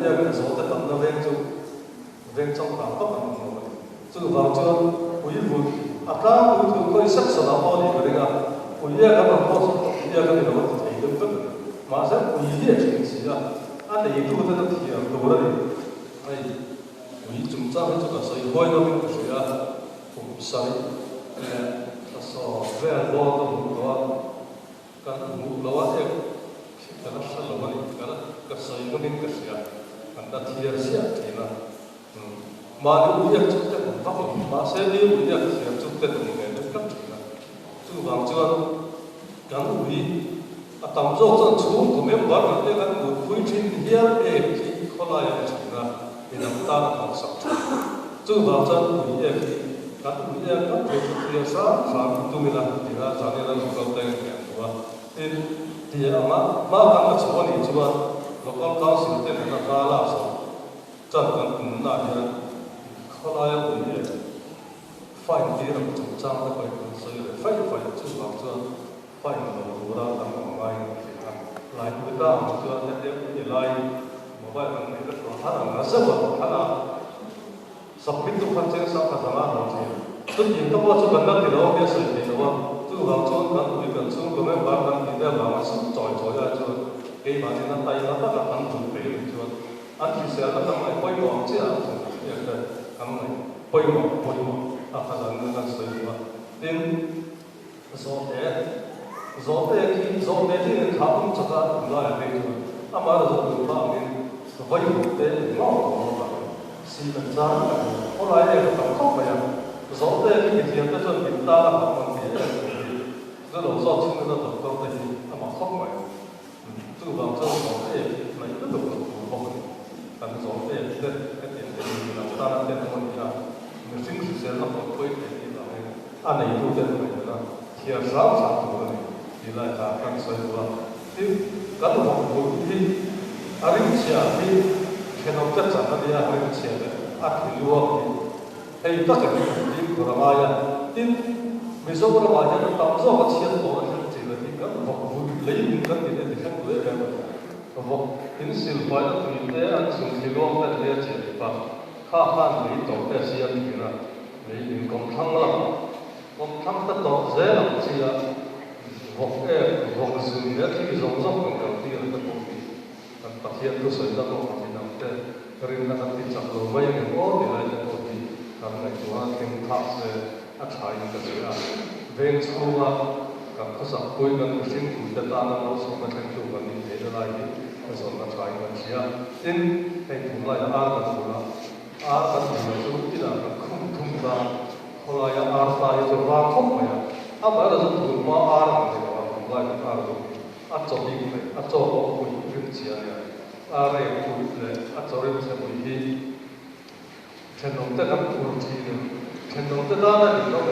giờ cái số tất cả nó ven trong cả các bạn nó chứ vào cho quý vụ à ta quý vụ coi sắc sở nào bao nhiêu cái đó quý giờ các bạn bao giờ cái đó thì thấy được mà sẽ quý giờ chuyện gì à anh để itu cái đó thì đồ đấy ai quý chúng ta phải cho cái coi nó mình phải à cũng sai so về lo cái đó cái lo ấy cái nó sẽ lo này cái sai nó mình cái gì à anh đã thiệt gì thì là mà nếu bây giờ chúng ta cũng phát hiện mà sẽ nếu bây giờ thì chúng ta cũng nghe được các chuyện này chứ bằng chưa gắn uy tầm rộng chân chúng của mấy bạn là cái gắn một quy trình hiện để khi có lại là chuyện là thì làm ta học tập chứ bằng chân uy là gắn uy là các việc thì sáng sáng tôi là thì là cho nên là một câu tên của thì mà gắn cái số này chứ mà nó còn cao sự tên là ta là số chân cần cũng là như后来我也发现别人主张的会所以非就往这发现了我的当我来来不到我说那也来我外面那个说他那是我他那submit 都发现上他什么东西所以那我就跟他给了我些水平的话就往这跟一个从我们把跟你的往是在下就给把你那带那个很准备的就安提些那个买会往这样也是咁嚟杯幕啊，係兩個水喎。啲昨天考咁出啊，唔來係邊個？啱啱就做翻面，可以嘅貓講話，是本身。後來咧就講嘅人，昨天以前嗰種簡單嘅問題咧，嗰度所聽到就講嘅係冇學嘅，就講這昨天咪嗰度冇學，但昨天咧一點點當然點問題啦。你平時先那麼會點點啦，按你都點問題啦，貼上差不多咧，你來打跟水果，你嗰度冇啲，啊你吃你看到這陣嗰啲啊，你吃嘅，啊條路係得嘅，你嗰個買呀，啲未收嗰個買呀，當初我吃多咗先至啲，咁我你唔跟你哋聽佢嘅，我平時買得佢哋啊，從佢攞嘅啲錢吧。ข้าไม่ตกแต่เสียทีนะไม่ยิงกองทั้งละกองทั้งตัดต่อเสียเสียหกหกสิ่งเนี่ยที่สองสองของเราที่เราต้องมีกันประเทศก็สวยแล้วก็มีน้ำแต่กรีนนั้นที่จับตัวไว้ในโอ้ดีเลยจะต้องมีทำในตัวเก่งทักเสียอัจฉริยะเสียเวงสูงกับภาษาคุยกันสิ่งที่จะตามเราสมัยเป็นตัวกันนี่เดี๋ยวอะไรก็สมัยใช้กันเสียซึ่งให้ถูกไล่อ่านกันตัวอาการที่เราที่เราคุ้มกันคนละอย่างอาศัยจะรักคบไหมอาแบบเราจะถูกมาอาร์มันจะว่าคุ้มกันอาร์ดูอาจจะดีไหมอาจจะว่าคุยเรื่องเสียเนี่ยอะไรคุยเลยอาจจะเรื่องเสียคุยที่เช่นน้องแต่กันคุยที่เนี่ยเช่นน้องแต่ด้านนั้นน้อง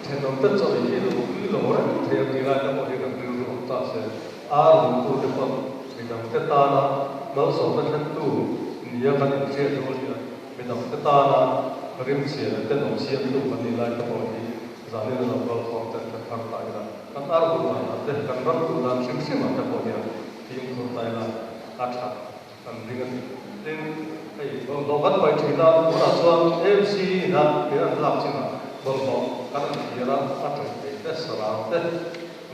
เช่นน้องแต่จะไปที่เราคุยเราเนี่ยเทียบที่ไรจะมาเรียนกันเรื่องของตาเสียอาร์ดูคุยจะฟังเป็นน้องแต่ด้านนั้นเราสอนกันตู้เนี่ยกันเสียตัวเนี่ยเป็นน้องตานะเรื่องเสียแต่น้องเสียตัวมันนี่ไล่ตัวนี้จานนี้เราก็ฟังแต่ทางตายละกันอารุณนะแต่กันรักตัวนั้นสิ่งที่มันจะบอกเนี่ยที่คนตายละอาชากันเรื่องเรื่องไอ้เรากันไปที่นั่นเราส่วนเอฟซีนะเรื่องหลักจริงนะบอกกันที่เราอาจจะเป็นสลาวแต่เ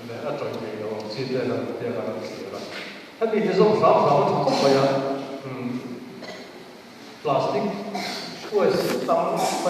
นี่ยอาจจะเป็นเราสิ่งที่เราเรียกกันเสียละถ้ามีที่สองสามทุกคนไปพลาสติกช่วยตั้งไป